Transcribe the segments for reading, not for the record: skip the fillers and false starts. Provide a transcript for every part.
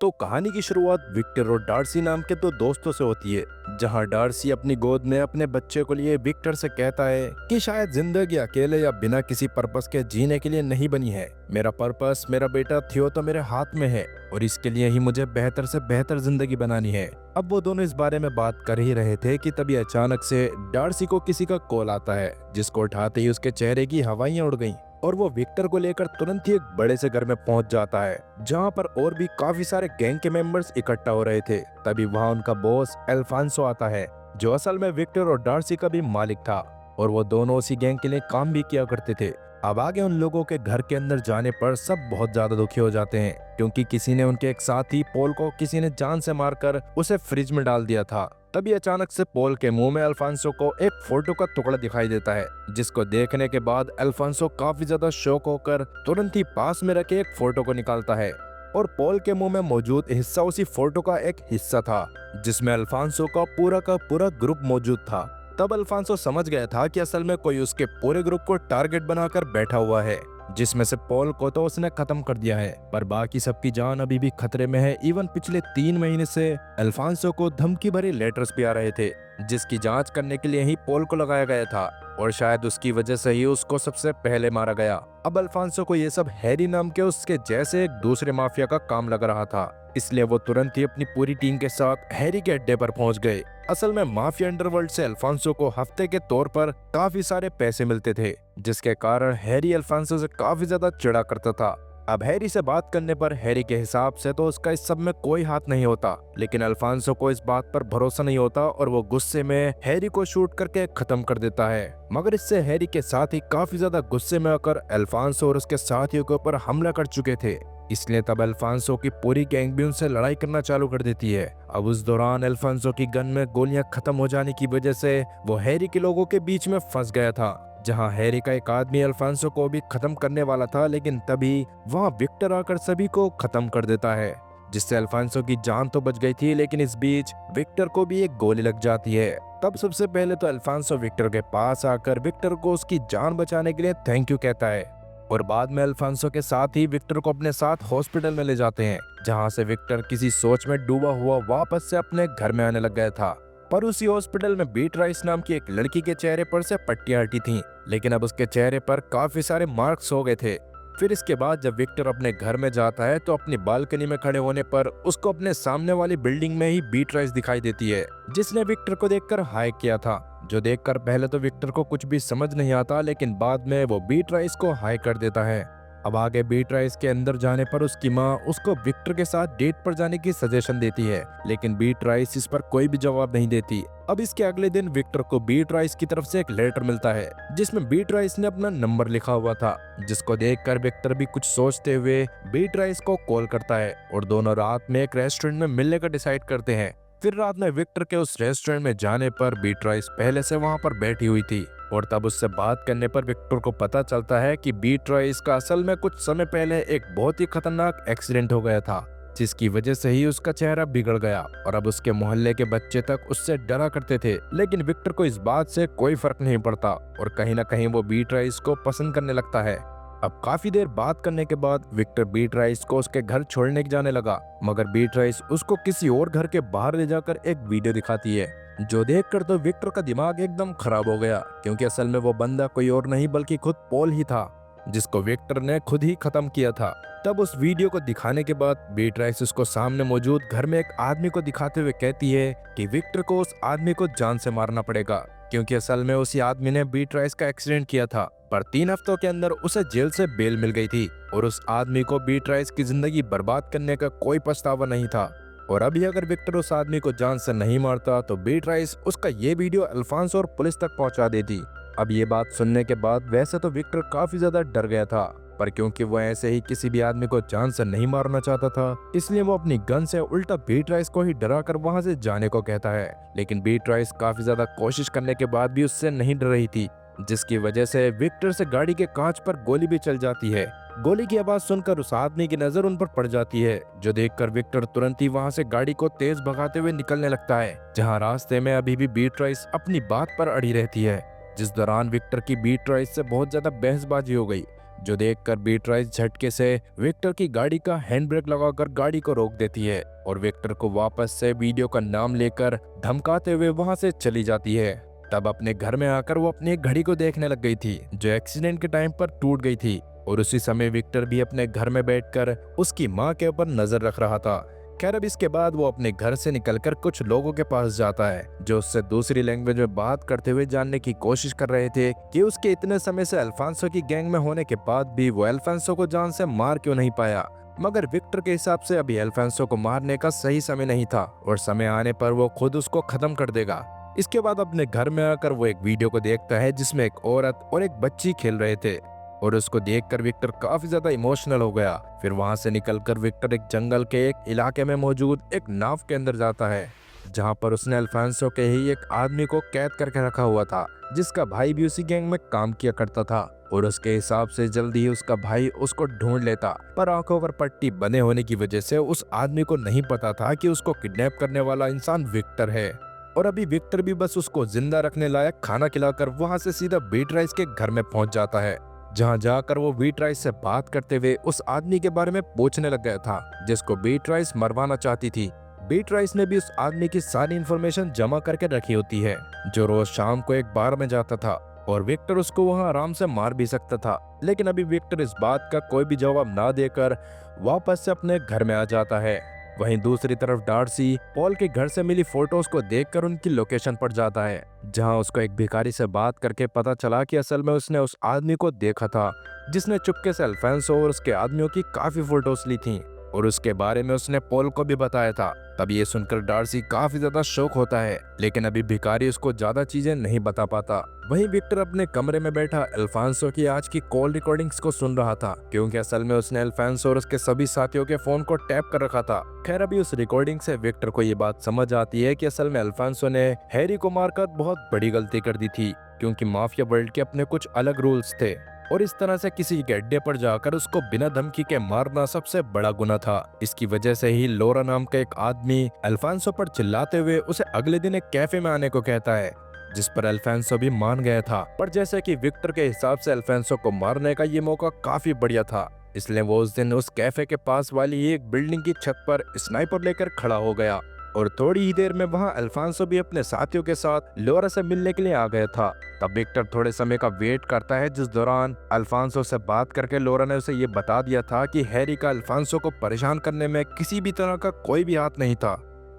तो कहानी की शुरुआत विक्टर और डार्सी नाम के दो दोस्तों से होती है। जहां डार्सी अपनी गोद में अपने बच्चे को लिए विक्टर से कहता है कि शायद जिंदगी अकेले या बिना किसी पर्पस के जीने के लिए नहीं बनी है। मेरा पर्पस मेरा बेटा थियो तो मेरे हाथ में है और इसके लिए ही मुझे बेहतर से बेहतर जिंदगी बनानी है। अब वो दोनों इस बारे में बात कर ही रहे थे कि तभी अचानक से डार्सी को किसी का कॉल आता है, जिसको उठाते ही उसके चेहरे की हवाइयां उड़ गईं और वो विक्टर को लेकर तुरंत ही एक बड़े से घर में पहुंच जाता है, जहां पर और भी काफी सारे गैंग के मेंबर्स इकट्ठा हो रहे थे। तभी वहां उनका बॉस अल्फांसो आता है, जो असल में विक्टर और डार्सी का भी मालिक था और वो दोनों उसी गैंग के लिए काम भी किया करते थे। अब आगे उन लोगों के घर के अंदर जाने पर सब बहुत ज्यादा दुखी हो जाते हैं, क्योंकि किसी ने उनके एक साथी पॉल को किसी ने जान से मारकर उसे फ्रिज में डाल दिया था। तभी अचानक से पॉल के मुंह में अल्फांसो को एक फोटो का टुकड़ा दिखाई देता है, जिसको देखने के बाद अल्फांसो काफी ज्यादा शॉक होकर तुरंत ही पास में रखे एक फोटो को निकालता है और पॉल के मुंह में मौजूद हिस्सा उसी फोटो का एक हिस्सा था, जिसमें अल्फांसो का पूरा ग्रुप मौजूद था। तब अल्फांसो समझ गया था कि असल में कोई उसके पूरे ग्रुप को टारगेट बनाकर बैठा हुआ है, जिसमें से पॉल को तो उसने खत्म कर दिया है, पर बाकी सबकी जान अभी भी खतरे में है। इवन पिछले 3 महीने से अल्फांसो को धमकी भरे लेटर्स भी आ रहे थे, जिसकी जांच करने के लिए ही पॉल को लगाया गया था और शायद उसकी वजह से ही उसको सबसे पहले मारा गया। अब अल्फांसो को ये सब हैरी नाम के उसके जैसे एक दूसरे माफिया का काम लग रहा था, इसलिए वो तुरंत ही अपनी पूरी टीम के साथ हैरी के अड्डे पर पहुंच गए। असल में माफिया अंडरवर्ल्ड से अल्फांसो को हफ्ते के तौर पर काफी सारे पैसे मिलते थे, जिसके कारण हैरी अल्फांसो से काफी ज्यादा चिढ़ा करता था। अब हैरी से बात करने पर हैरी के हिसाब से तो उसका इस सब में कोई हाथ नहीं होता, लेकिन अल्फांसो को इस बात पर भरोसा नहीं होता और वो गुस्से में हैरी को शूट करके खत्म कर देता है। मगर इससे हैरी के साथ ही काफी ज्यादा गुस्से में आकर अल्फांसो और उसके साथियों के ऊपर हमला कर चुके थे, इसलिए तब अल्फांसो की पूरी गैंग भी उनसे लड़ाई करना चालू कर देती है। अब उस दौरान अल्फांसो की गन में गोलियां खत्म हो जाने की वजह से वो हैरी के लोगों के बीच में फंस गया था, जहां हैरी का एक आदमी अल्फांसो को भी खत्म करने वाला था, लेकिन तभी वहां विक्टर आकर सभी को खत्म कर देता है, जिससे अल्फांसो की जान तो बच गई थी, लेकिन इस बीच विक्टर को भी एक गोली लग जाती है। तब सबसे पहले तो अल्फांसो विक्टर के पास आकर विक्टर को उसकी जान बचाने के लिए थैंक यू कहता है और बाद में अल्फांसो के साथ ही विक्टर को अपने साथ हॉस्पिटल में ले जाते हैं, जहां से विक्टर किसी सोच में डूबा हुआ वापस से अपने घर में आने लग गया था। पर उसी हॉस्पिटल में बीट्राइस नाम की एक लड़की के चेहरे पर से पट्टियां हटी थीं, लेकिन अब उसके चेहरे पर काफी सारे मार्क्स हो गए थे। फिर इसके बाद जब विक्टर अपने घर में जाता है तो अपनी बालकनी में खड़े होने पर उसको अपने सामने वाली बिल्डिंग में ही बीट्राइस दिखाई देती है, जिसने विक्टर को देखकर हाय किया था, जो देखकर पहले तो विक्टर को कुछ भी समझ नहीं आता, लेकिन बाद में वो बीट्राइस को हाय कर देता है। अब आगे बीट्राइस के अंदर जाने पर उसकी माँ उसको विक्टर के साथ डेट पर जाने की सजेशन देती है, लेकिन बीट्राइस इस पर कोई भी जवाब नहीं देती। अब इसके अगले दिन विक्टर को बीट्राइस की तरफ से एक लेटर मिलता है, जिसमें बीट्राइस ने अपना नंबर लिखा हुआ था, जिसको देखकर विक्टर भी कुछ सोचते हुए बीट्राइस को कॉल करता है और दोनों रात में एक रेस्टोरेंट में मिलने का डिसाइड करते हैं। फिर रात में विक्टर के उस रेस्टोरेंट में जाने पर बीट्राइस पहले से वहां पर बैठी हुई थी और तब उससे बात करने पर विक्टर को पता चलता है कि बीट्राइस का असल में कुछ समय पहले एक बहुत ही खतरनाक एक्सीडेंट हो गया था, जिसकी वजह से ही उसका चेहरा बिगड़ गया और अब उसके मोहल्ले के बच्चे तक उससे डरा करते थे। लेकिन विक्टर को इस बात से कोई फर्क नहीं पड़ता और कहीं ना कहीं वो बीट्राइस को पसंद करने लगता है। अब काफी देर बात करने के बाद विक्टर बीट्राइस को उसके घर छोड़ने जाने लगा, मगर बीट्राइस उसको किसी और घर के बाहर ले जाकर एक वीडियो दिखाती है, जो देखकर तो विक्टर का दिमाग एकदम खराब हो गया, क्योंकि असल में वो बंदा कोई और नहीं बल्कि खुद पॉल ही था, जिसको विक्टर ने खुद ही खत्म किया था। तब उस वीडियो को दिखाने के बाद बीट्राइस उसको सामने मौजूद घर में एक आदमी को दिखाते हुए कहती है कि विक्टर को उस आदमी को जान से मारना पड़ेगा, क्योंकि असल में उसी आदमी ने बीट्राइस का एक्सीडेंट किया था, पर 3 हफ्तों के अंदर उसे जेल से बेल मिल गई थी और उस आदमी को बीट्राइस की जिंदगी बर्बाद करने का कोई पछतावा नहीं था। और अभी अगर विक्टर उस आदमी को जान से नहीं मारता तो बीट्राइस उसका ये वीडियो अल्फांसो और पुलिस तक पहुंचा देती। अब ये बात सुनने के बाद वैसे तो विक्टर काफी ज्यादा डर गया था, पर क्योंकि वो ऐसे ही किसी भी आदमी को जान से नहीं मारना चाहता था, इसलिए वो अपनी गन से उल्टा बीट्राइस को ही डरा कर वहां से जाने को कहता है। लेकिन बीट्राइस काफी ज्यादा कोशिश करने के बाद भी उससे नहीं डर रही थी, जिसकी वजह से विक्टर से गाड़ी के कांच पर गोली भी चल जाती है। गोली की आवाज सुनकर उस आदमी की नजर उन पर पड़ जाती है, जो देखकर विक्टर तुरंत ही वहां से गाड़ी को तेज भगाते हुए निकलने लगता है, जहां रास्ते में अभी भी बीट्राइस अपनी बात पर अड़ी रहती है, जिस दौरान विक्टर की बीट्राइस से बहुत ज्यादा बहसबाजी हो गई। जो देखकर बीट्राइस झटके से विक्टर की गाड़ी का हैंड ब्रेक लगाकर गाड़ी को रोक देती है और विक्टर को वापस से वीडियो का नाम लेकर धमकाते हुए वहां से चली जाती है। तब अपने घर में आकर वो अपनी एक घड़ी को देखने लग गई थी जो एक्सीडेंट के टाइम पर टूट गई थी और उसी समय विक्टर भी अपने घर में बैठकर उसकी माँ के ऊपर नजर रख रहा था। खैर अब इसके बाद वो अपने घर से निकलकर कुछ लोगों के पास जाता है जो उससे दूसरी लैंग्वेज में बात करते हुए जानने की कोशिश कर रहे थे कि उसके इतने समय से अल्फांसो की गैंग में होने के बाद भी वो अल्फांसो को जान से मार क्यों नहीं पाया। मगर विक्टर के हिसाब से अभी अल्फांसो को मारने का सही समय नहीं था और समय आने पर वो खुद उसको खत्म कर देगा। इसके बाद अपने घर में आकर वो एक वीडियो को देखता है जिसमें एक औरत और एक बच्ची खेल रहे थे और उसको देखकर विक्टर काफी ज्यादा इमोशनल हो गया। फिर वहां से निकलकर विक्टर एक जंगल के एक इलाके में मौजूद एक नाव के अंदर जाता है जहां पर उसने अल्फांसो के ही एक आदमी को कैद करके रखा हुआ था जिसका भाई भी उसी गैंग में काम किया करता था और उसके हिसाब से जल्दी ही उसका भाई उसको ढूंढ लेता। पर आंखों पर पट्टी बने होने की वजह से उस आदमी को नहीं पता था कि उसको किडनैप करने वाला इंसान विक्टर है और अभी विक्टर भी बस उसको जिंदा रखने लायक खाना खिलाकर वहां से सीधा बीट्राइस के घर में पहुंच जाता है जहां जाकर वो बीट्राइस से बात करते हुए उस आदमी के बारे में पूछने लग गया था जिसको बीट्राइस मरवाना चाहती थी। बीट्राइस ने भी उस आदमी की सारी इन्फॉर्मेशन जमा करके रखी होती है जो रोज शाम को एक बार में जाता था और विक्टर उसको वहां आराम से मार भी सकता था। लेकिन अभी विक्टर इस बात का कोई भी जवाब ना देकर वापस से अपने घर में आ जाता है। वहीं दूसरी तरफ डार्सी पॉल के घर से मिली फोटोज को देखकर उनकी लोकेशन पर जाता है जहां उसको एक भिखारी से बात करके पता चला कि असल में उसने उस आदमी को देखा था जिसने चुपके से अल्फांसो और उसके आदमियों की काफी फोटोज ली थी और उसके बारे में उसने पॉल को भी बताया था। तब ये सुनकर डार्सी काफी ज्यादा शौक होता है लेकिन अभी भिखारी उसको ज्यादा चीजें नहीं बता पाता। वहीं विक्टर अपने कमरे में बैठा अल्फांसो की आज की कॉल रिकॉर्डिंग्स को सुन रहा था क्योंकि असल में उसने अल्फांसो और उसके सभी साथियों के फोन को टैप कर रखा था। खैर अभी उस रिकॉर्डिंग से विक्टर को ये बात समझ आती है कि असल में अल्फांसो ने हैरी को मारकर बहुत बड़ी गलती कर दी थी क्योंकि माफिया वर्ल्ड के अपने कुछ अलग रूल्स थे और इस तरह से किसी के अड्डे पर जाकर उसको बिना धमकी के मारना सबसे बड़ा गुनाह था। इसकी वजह से ही लोरा नाम का एक आदमी अल्फांसो पर चिल्लाते हुए उसे अगले दिन एक कैफे में आने को कहता है जिस पर अल्फांसो भी मान गया था। पर जैसे कि विक्टर के हिसाब से अल्फांसो को मारने का ये मौका काफी बढ़िया था इसलिए वो उस दिन उस कैफे के पास वाली एक बिल्डिंग की छत पर स्नाइपर लेकर खड़ा हो गया और थोड़ी ही देर में वहां अल्फांसो भी अपने साथियों के साथ लोरा से मिलने के लिए आ गया था। तब विक्टर थोड़े समय का वेट करता है जिस दौरान अल्फांसो से बात करके लोरा ने उसे ये बता दिया था कि हैरी का अल्फांसो को परेशान करने में किसी भी तरह का कोई भी हाथ नहीं था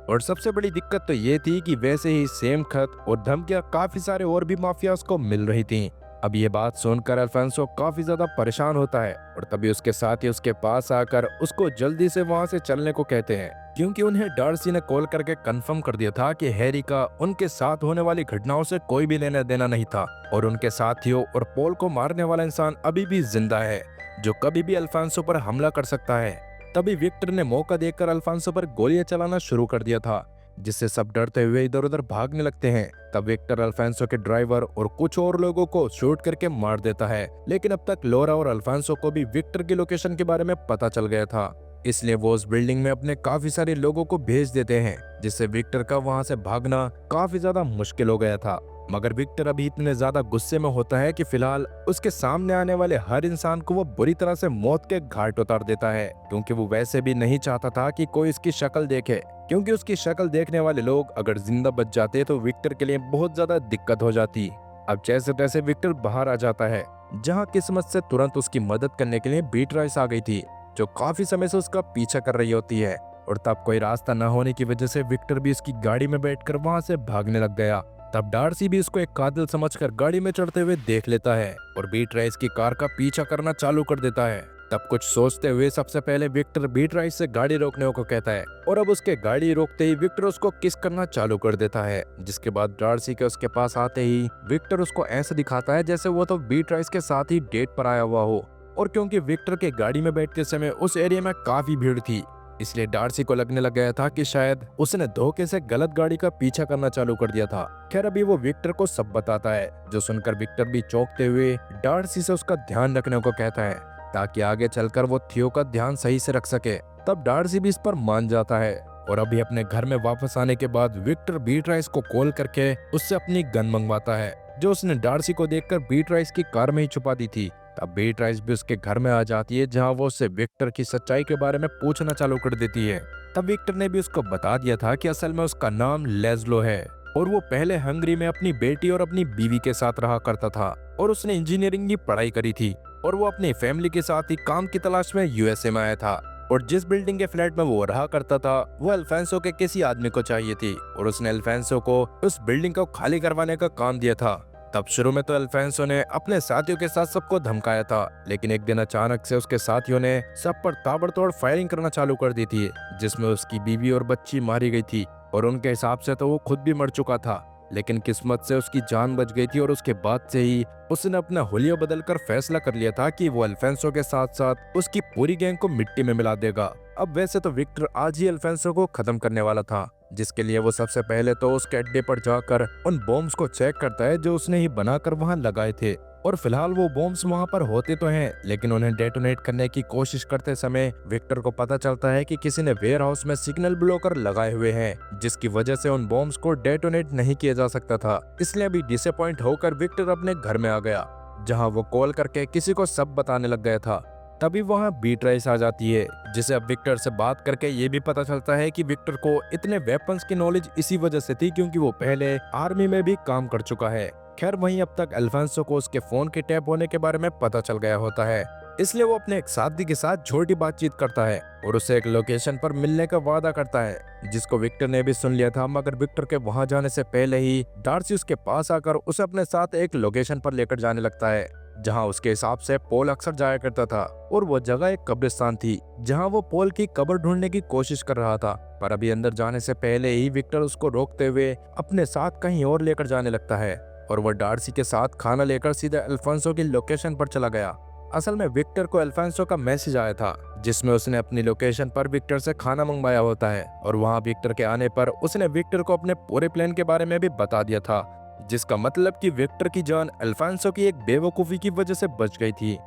और सबसे बड़ी दिक्कत तो ये थी कि वैसे ही सेम खत और धमकियां काफी सारे और भी माफियाज को मिल रही थी। अब ये बात सुनकर अल्फांसो काफी ज्यादा परेशान होता है और तभी उसके साथी उसके पास आकर उसको जल्दी से वहां से चलने को कहते हैं क्योंकि उन्हें डार्सी ने कॉल करके कंफर्म कर दिया था कि हैरी का उनके साथ होने वाली घटनाओं से कोई भी लेना देना नहीं था और उनके साथियों और पॉल को मारने वाला इंसान अभी भी जिंदा है जो कभी भी अल्फांसो पर हमला कर सकता है। तभी विक्टर ने मौका देखकर अल्फांसो पर गोलियां चलाना शुरू कर दिया था जिससे सब डरते हुए इधर उधर भागने लगते हैं। तब विक्टर अल्फांसो के ड्राइवर और कुछ और लोगों को शूट करके मार देता है लेकिन अब तक लोरा और अल्फांसो को भी विक्टर की लोकेशन के बारे में पता चल गया था इसलिए वो उस बिल्डिंग में अपने काफी सारे लोगों को भेज देते हैं जिससे विक्टर का वहां से भागना काफी ज्यादा मुश्किल हो गया था। मगर विक्टर अभी इतने ज्यादा गुस्से में होता है कि फिलहाल उसके सामने आने वाले हर इंसान को वो बुरी तरह से मौत के घाट उतार देता है क्योंकि वो वैसे भी नहीं चाहता था कि कोई इसकी शक्ल देखे क्योंकि उसकी शक्ल देखने वाले लोग अगर जिंदा बच जाते तो विक्टर के लिए बहुत ज्यादा दिक्कत हो जाती। अब जैसे तैसे विक्टर बाहर आ जाता है जहाँ किस्मत से तुरंत उसकी मदद करने के लिए बीट्राइस आ गई थी जो काफी समय से उसका पीछा कर रही होती है और तब कोई रास्ता न होने की वजह से विक्टर भी इसकी गाड़ी में बैठकर वहां से भागने लग गया। तब डार्सी भी इसको एक कातिल समझकर गाड़ी में चढ़ते हुए देख लेता है और बीट्राइस की कार का पीछा करना चालू कर देता है। तब कुछ सोचते हुए सबसे पहले विक्टर बीट्राइस से गाड़ी रोकने को कहता है और अब उसके गाड़ी रोकते ही विक्टर उसको किस करना चालू कर देता है जिसके बाद डार्सी के उसके पास आते ही विक्टर उसको ऐसे दिखाता है जैसे वो तो बीट्राइस के साथ ही डेट पर आया हुआ हो और क्योंकि विक्टर के गाड़ी में बैठते समय उस एरिया में काफी भीड़ थी इसलिए डार्सी को लगने लग गया था कि शायद उसने धोखे से गलत गाड़ी का पीछा करना चालू कर दिया था। खैर अभी वो विक्टर को सब बताता है जो सुनकर विक्टर भी चौंकते हुए डार्सी से उसका ध्यान रखने को कहता है ताकि आगे चलकर वो थियो का ध्यान सही से रख सके। तब डार्सी भी इस पर मान जाता है और अभी अपने घर में वापस आने के बाद विक्टर बीट्राइस को कॉल करके उससे अपनी गन मंगवाता है जो उसने डार्सी को देखकर बीट्राइस की कार में ही छुपा दी थी। तब बीट्राइस भी उसके घर में आ जाती है, जहाँ वो उससे विक्टर की सच्चाई के बारे में पूछना चालू कर देती है। तब विक्टर ने भी उसको बता दिया था कि असल में उसका नाम लेज़लो है और वो पहले हंगरी में अपनी बेटी और अपनी बीवी के साथ रहा करता था और उसने इंजीनियरिंग की पढ़ाई करी थी और वो अपनी फैमिली के साथ ही काम की तलाश में यूएसए में आया था। और जिस बिल्डिंग के फ्लैट में वो रहा करता था वो अल्फांसो के किसी आदमी को चाहिए थी और उसने अल्फांसो को उस बिल्डिंग को खाली करवाने का काम दिया था। तब शुरू में तो अल्फांसो ने अपने साथियों के साथ सबको धमकाया था, लेकिन एक दिन अचानक से उसके साथियों ने सब पर ताबड़तोड़ फायरिंग करना चालू कर दी थी, जिसमें उसकी बीवी और बच्ची मारी गई थी और उनके हिसाब से तो वो खुद भी मर चुका था। लेकिन किस्मत से उसकी जान बच गई थी और उसके बाद से ही उसने अपना हुलिया बदलकर फैसला कर लिया था कि वो अल्फांसो के साथ साथ उसकी पूरी गैंग को मिट्टी में मिला देगा। अब वैसे तो विक्टर आज ही अल्फांसो को खत्म करने वाला था, जिसके लिए वो सबसे पहले तो उसके अड्डे पर जाकर उन बॉम्ब्स को चेक करता है जो उसने ही बनाकर वहां लगाए थे। और फिलहाल वो बॉम्ब्स वहां पर होते तो हैं, लेकिन उन्हें डेटोनेट करने की कोशिश करते समय विक्टर को पता चलता है कि किसी ने वेयर हाउस में सिग्नल ब्लोकर लगाए हुए हैं, जिसकी वजह से उन बॉम्ब्स को डेटोनेट नहीं किया जा सकता था। इसलिए अभी डिसअपॉइंट होकर विक्टर अपने घर में आ गया, जहाँ वो कॉल करके किसी को सब बताने लग गया था। तभी वहाँ बीट्राइस आ जाती है, जिसे अब विक्टर से बात करके ये भी पता चलता है कि विक्टर को इतने वेपन्स की नॉलेज इसी वजह से थी क्योंकि वो पहले आर्मी में भी काम कर चुका है। खैर वहीं अब तक अल्फांसो को उसके फोन के टैप होने के बारे में पता चल गया होता है, इसलिए वो अपने एक साथी के साथ छोटी बातचीत करता है और उसे एक लोकेशन पर मिलने का वादा करता है, जिसको विक्टर ने भी सुन लिया था। मगर विक्टर के वहां जाने से पहले ही डार्सी उसके पास आकर उसे अपने साथ एक लोकेशन पर लेकर जाने लगता है, जहां उसके हिसाब से पोल अक्सर जाया करता था। और वो जगह एक कब्रिस्तान थी, जहां वो पोल की कब्र ढूंढने की कोशिश कर रहा था। पर अभी अंदर जाने से पहले ही विक्टर उसको रोकते हुए अपने साथ कहीं और लेकर जाने लगता है और वो डार्सी के साथ खाना लेकर सीधे अल्फांसो की लोकेशन पर चला गया। असल में विक्टर को अल्फांसो का मैसेज आया था, जिसमें उसने अपनी लोकेशन पर विक्टर से खाना मंगवाया होता है और वहां विक्टर के आने पर उसने विक्टर को अपने पूरे प्लान के बारे में भी बता दिया था, जिसका मतलब कि विक्टर की जान अल्फांसो की एक बेवकूफी की वजह से बच गई थी।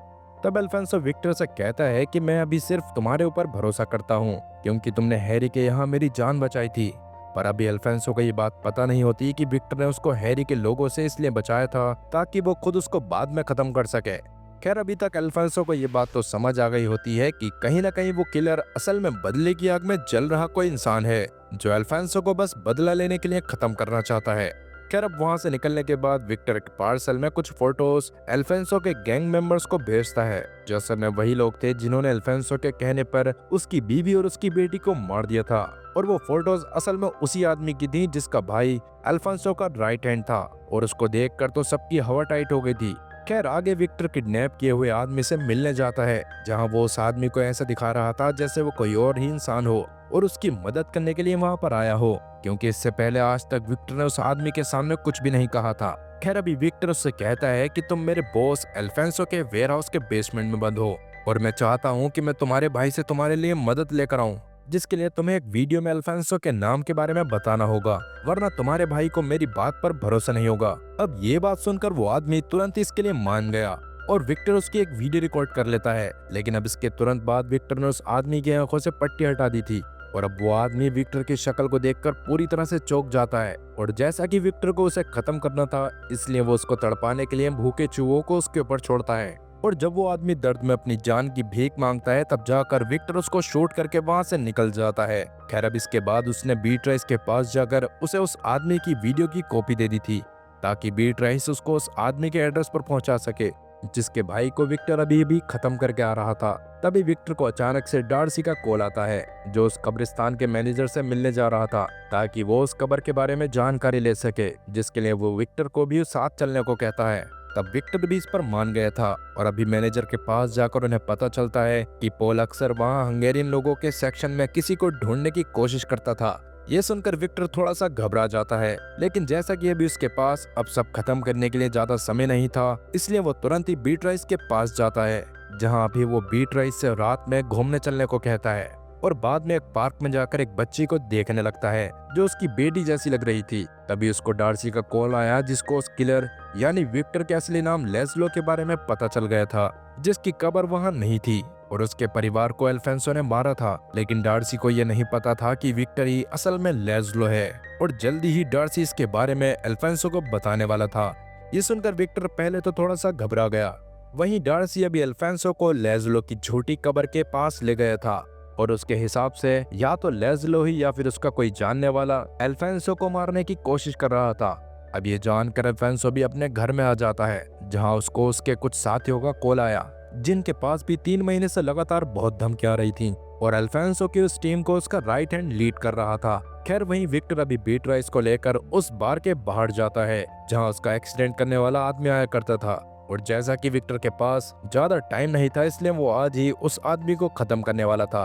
तब अल्फांसो विक्टर से कहता है कि मैं अभी सिर्फ तुम्हारे ऊपर भरोसा करता हूँ क्योंकि तुमने हैरी के यहाँ मेरी जान बचाई थी। पर अभी अल्फांसो को ये बात पता नहीं होती कि विक्टर ने उसको हैरी के लोगों से इसलिए बचाया था ताकि वो खुद उसको बाद में खत्म कर सके। खैर अभी तक अल्फांसो को ये बात तो समझ आ गई होती है कि कहीं ना कहीं वो किलर असल में बदले की आग में जल रहा कोई इंसान है जो अल्फांसो को बस बदला लेने के लिए खत्म करना चाहता है। खैर अब वहां से निकलने के बाद विक्टर एक पार्सल में कुछ फोटोज अल्फांसो के गैंग मेंबर्स को भेजता है, जो असल में वही लोग थे जिन्होंने अल्फांसो के कहने पर उसकी बीवी और उसकी बेटी को मार दिया था। और वो फोटोज असल में उसी आदमी की थी जिसका भाई अल्फांसो का राइट हैंड था और उसको देखकर तो सबकी हवा टाइट हो गई थी। खैर आगे विक्टर किडनैप किए हुए आदमी से मिलने जाता है, जहां वो उस आदमी को ऐसा दिखा रहा था जैसे वो कोई और ही इंसान हो और उसकी मदद करने के लिए वहां पर आया हो, क्योंकि इससे पहले आज तक विक्टर ने उस आदमी के सामने कुछ भी नहीं कहा था। खैर अभी विक्टर उससे कहता है कि तुम मेरे बॉस अल्फांसो के वेयर हाउस के बेसमेंट में बंद हो और मैं चाहता हूँ कि मैं तुम्हारे भाई से तुम्हारे लिए मदद लेकर आऊँ, जिसके लिए तुम्हें एक वीडियो में अल्फांसो के नाम के बारे में बताना होगा, वरना तुम्हारे भाई को मेरी बात पर भरोसा नहीं होगा। अब ये बात सुनकर वो आदमी तुरंत इसके लिए मान गया और विक्टर उसकी एक वीडियो रिकॉर्ड कर लेता है। लेकिन अब इसके तुरंत बाद विक्टर ने उस आदमी की आंखों से पट्टी हटा दी थी और अब वो आदमी विक्टर की शक्ल को देखकर पूरी तरह से चौंक जाता है। और जैसा कि विक्टर को उसे खत्म करना था, इसलिए वो उसको तड़पाने के लिए भूखे चूहों को उसके ऊपर छोड़ता है। और जब वो आदमी दर्द में अपनी जान की भीख मांगता है, तब जाकर विक्टर उसको शूट करके वहां से निकल जाता है। खैर अब इसके बाद उसने बीट्राइस के पास जाकर उसे उस आदमी की वीडियो की कॉपी दे दी थी, ताकि बीट्राइस उसको उस आदमी के एड्रेस पर पहुंचा सके जिसके भाई को विक्टर अभी भी खत्म करके आ रहा था। तभी विक्टर को अचानक से डार्सी का कॉल आता है, जो उस कब्रिस्तान के मैनेजर से मिलने जा रहा था ताकि वो उस कब्र के बारे में जानकारी ले सके, जिसके लिए वो विक्टर को भी साथ चलने को कहता है। तब विक्टर भी इस पर मान गया था और अभी मैनेजर के पास जाकर उन्हें पता चलता है कि पोल अक्सर वहाँ हंगेरियन लोगों के सेक्शन में किसी को ढूंढने की कोशिश करता था। ये सुनकर विक्टर थोड़ा सा घबरा जाता है, लेकिन जैसा कि अभी उसके पास अब सब खत्म करने के लिए ज्यादा समय नहीं था, इसलिए वो तुरंत ही बीट्राइस के पास जाता है, जहाँ अभी वो बीट्राइस से रात में घूमने चलने को कहता है और बाद में एक पार्क में जाकर एक बच्ची को देखने लगता है जो उसकी बेटी जैसी लग रही थी। तभी उसको डार्सी का कॉल आया, जिसको उस किलर यानी विक्टर के असली नाम लेज़लो के बारे में पता चल गया था, जिसकी कब्र वहां नहीं थी और उसके परिवार को अल्फांसो ने मारा था। लेकिन डार्सी को यह नहीं पता था कि विक्टर ही असल में लेज़लो है और जल्दी ही डार्सी इसके बारे में अल्फांसो को बताने वाला था। ये सुनकर विक्टर पहले तो थोड़ा सा घबरा गया, वहीं डार्सी अभी अल्फांसो को लेज़लो की झूठी कब्र के पास ले गया था और उसके हिसाब से या तो लेज़लो ही या फिर उसका कोई जानने वाला अल्फांसो को मारने की कोशिश कर रहा था। अब ये जानकर अल्फांसो भी अपने घर में आ जाता है, जहां उसको उसके कुछ साथियों का कॉल आया, जिनके पास भी 3 महीने से लगातार बहुत धमकियां आ रही थी और अल्फांसो की उस टीम को उसका राइट हैंड लीड कर रहा था। खैर वहीं विक्टर अभी बीट्राइस को लेकर उस बार के बाहर जाता है जहां उसका एक्सीडेंट करने वाला आदमी आया करता था, और जैसा कि विक्टर के पास ज्यादा टाइम नहीं था इसलिए वो आज ही उस आदमी को खत्म करने वाला था।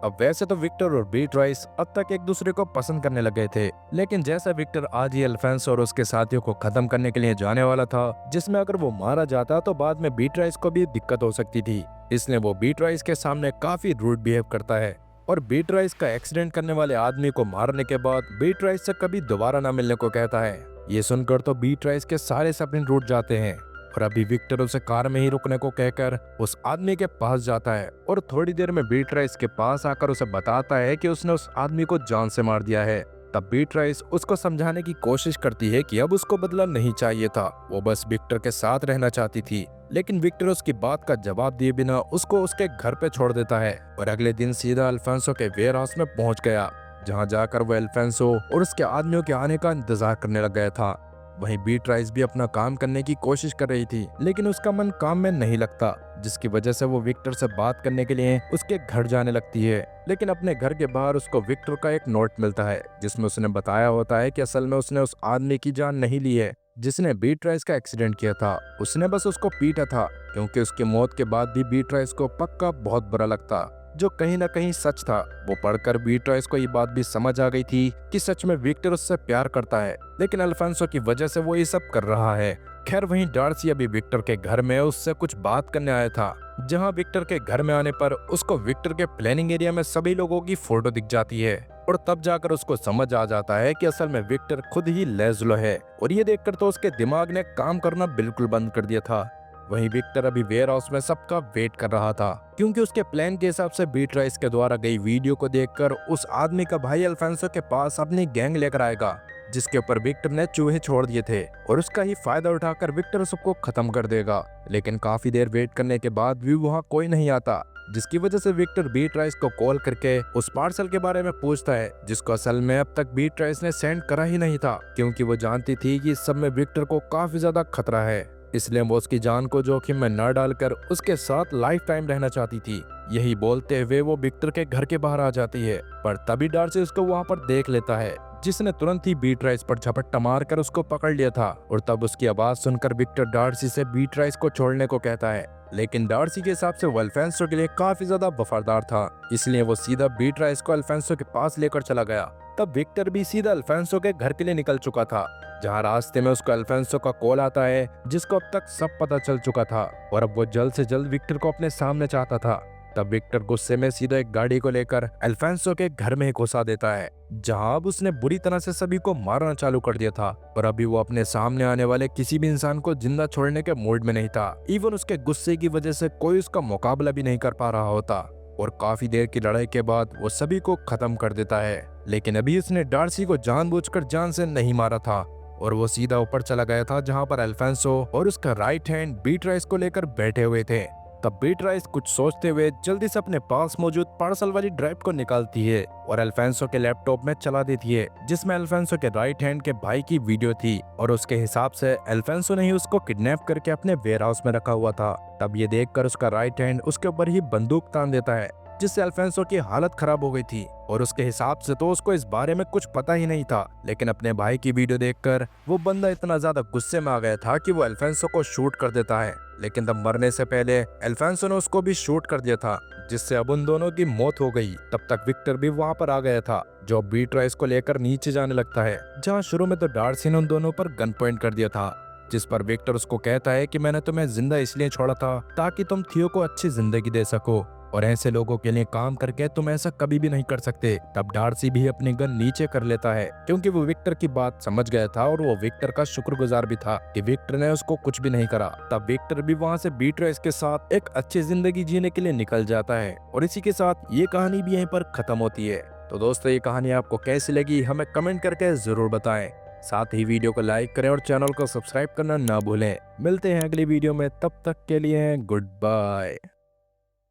अब वैसे तो विक्टर और बीट्राइस अब तक एक दूसरे को पसंद करने लगे थे, लेकिन जैसा विक्टर आज ही अल्फांसो और उसके साथियों को खत्म करने के लिए जाने वाला था, जिसमें अगर वो मारा जाता तो बाद में बीट्राइस को भी दिक्कत हो सकती थी, इसलिए वो बीट्राइस के सामने काफी रूड बिहेव करता है और बीट्राइस का एक्सीडेंट करने वाले आदमी को मारने के बाद बीट्राइस से कभी दोबारा ना मिलने को कहता है। ये सुनकर तो बीट्राइस के सारे सपने टूट जाते हैं और अभी विक्टर उसे कार में ही रुकने को कहकर उस आदमी के पास जाता है और थोड़ी देर में बीट्राइस के पास आकर उसे बताता है कि उसने उस आदमी को जान से मार दिया है। तब बीट्राइस उसको समझाने की कोशिश करती है कि अब उसको बदला नहीं चाहिए था, वो बस विक्टर के साथ रहना चाहती थी, लेकिन विक्टर उसकी बात का जवाब दिए बिना उसको उसके घर पे छोड़ देता है और अगले दिन सीधा अल्फांसो के वेयर हाउस में पहुंच गया, जहां जाकर वो अल्फांसो और उसके आदमियों के आने का इंतजार करने लग गया था। वहीं बीट्राइस भी अपना काम करने की कोशिश कर रही थी, लेकिन उसका मन काम में नहीं लगता, जिसकी वजह से वो विक्टर से बात करने के लिए उसके घर जाने लगती है। लेकिन अपने घर के बाहर उसको विक्टर का एक नोट मिलता है जिसमें उसने बताया होता है कि असल में उसने उस आदमी की जान नहीं ली है जिसने बीट्राइस का एक्सीडेंट किया था, उसने बस उसको पीटा था, क्योंकि उसकी मौत के बाद भी बीट्राइस को पक्का बहुत बुरा लगता, जो कहीं ना कहीं सच था। वो पढ़कर बीट्राइस को ये बात भी समझ आ गई थी कि सच में विक्टर उससे प्यार करता है, लेकिन अल्फांसो की वजह से वो ये सब कर रहा है। खैर वहीं डार्सी अभी विक्टर के घर में उससे कुछ बात करने आया था, जहां विक्टर के घर में आने पर उसको विक्टर के प्लानिंग एरिया में सभी लोगों की फोटो दिख जाती है और तब जाकर उसको समझ आ जाता है कि असल में विक्टर खुद ही लेज़लो है, और ये देखकर तो उसके दिमाग ने काम करना बिल्कुल बंद कर दिया था। वहीं विक्टर अभी वेयर हाउस में सबका वेट कर रहा था, क्योंकि उसके प्लान के हिसाब से बीट्राइस के द्वारा गई वीडियो को देखकर उस आदमी का भाई अल्फांसो के पास अपनी गैंग लेकर आएगा, जिसके ऊपर विक्टर ने चूहे छोड़ दिए थे, और उसका ही फायदा उठाकर विक्टर सबको खत्म कर देगा। लेकिन काफी देर वेट करने के बाद भी वहाँ कोई नहीं आता, जिसकी वजह से विक्टर बीट्राइस को कॉल करके उस पार्सल के बारे में पूछता है, जिसको असल में अब तक बीट्राइस ने सेंड करा ही नहीं था, क्योंकि वो जानती थी कि इस सब में विक्टर को काफी ज्यादा खतरा है, इसलिए वो उसकी जान को जोखिम में न डालकर उसके साथ लाइफ टाइम रहना चाहती थी। यही बोलते हुए वो विक्टर के घर के बाहर आ जाती है, पर तभी डार्सी उसको वहाँ पर देख लेता है, जिसने तुरंत ही बीट्राइस पर झपट्टा मारकर उसको पकड़ लिया था, और तब उसकी आवाज सुनकर विक्टर डार्सी से बीट्राइस को छोड़ने को कहता है। लेकिन डार्सी के हिसाब से वो अल्फांसो के लिए काफी ज्यादा वफादार था, इसलिए वो सीधा बीट्राइस को अल्फांसो के पास लेकर चला गया। तब विक्टर भी सीधा अल्फांसो के घर के लिए निकल चुका था, जहाँ रास्ते में उसको अल्फांसो का कॉल आता है, जिसको अब तक सब पता चल चुका था, और अब वो जल्द से जल्द विक्टर को अपने सामने चाहता था। तब विक्टर गुस्से में सीधा एक गाड़ी को लेकर अल्फांसो के घर में घुसा देता है, जहां अब उसने बुरी तरह से सभी को मारना चालू कर दिया था, और अभी वो अपने सामने आने वाले किसी भी इंसान को जिंदा छोड़ने के मूड में नहीं था। इवन उसके गुस्से की वजह से कोई उसका मुकाबला भी नहीं कर पा रहा होता, और काफी देर की लड़ाई के बाद वो सभी को खत्म कर देता है। लेकिन अभी उसने डार्सी को जानबूझकर जान से नहीं मारा था, और वो सीधा ऊपर चला गया था, जहां पर अल्फांसो और उसका राइट हैंड बीट्राइस को लेकर बैठे हुए थे। तब बीट्राइस कुछ सोचते हुए जल्दी से अपने पास मौजूद पार्सल वाली ड्राइव को निकालती है और अल्फांसो के लैपटॉप में चला देती है, जिसमें अल्फांसो के राइट हैंड के भाई की वीडियो थी, और उसके हिसाब से अल्फांसो ने ही उसको किडनैप करके अपने वेयर हाउस में रखा हुआ था। तब ये देखकर उसका राइट हैंड उसके ऊपर ही बंदूक तान देता है, जिससे अल्फांसो की हालत खराब हो गई थी, और उसके हिसाब से तो उसको इस बारे में कुछ पता ही नहीं था। लेकिन अपने भाई की वीडियो देखकर वो बंदा इतना ज्यादा गुस्से में आ गया था कि वो अल्फांसो को शूट कर देता है, लेकिन तब मरने से पहले अल्फांसो ने उसको भी शूट कर दिया था, जिससे अब उन दोनों की मौत हो गई। तब तक विक्टर भी वहाँ पर आ गया था, जो बीट्राइस को लेकर नीचे जाने लगता है, जहाँ शुरू में तो डार्सी ने उन दोनों पर गन पॉइंट कर दिया था, जिस पर विक्टर उसको कहता है कि मैंने तुम्हें जिंदा इसलिए छोड़ा था ताकि तुम थियो को अच्छी जिंदगी दे सको, और ऐसे लोगों के लिए काम करके तुम ऐसा कभी भी नहीं कर सकते। तब डार्सी भी अपनी गन नीचे कर लेता है, क्योंकि वो विक्टर की बात समझ गया था, और वो विक्टर का शुक्रगुजार भी था कि विक्टर ने उसको कुछ भी नहीं करा। तब विक्टर भी वहाँ से बीट्राइस के साथ एक अच्छी जिंदगी जीने के लिए निकल जाता है, और इसी के साथ ये कहानी भी यहीं पर खत्म होती है। तो दोस्तों, ये कहानी आपको कैसी लगी हमें कमेंट करके जरूर बताएं। साथ ही वीडियो को लाइक करें और चैनल को सब्सक्राइब करना ना भूलें। मिलते हैं अगली वीडियो में, तब तक के लिए गुड बाय।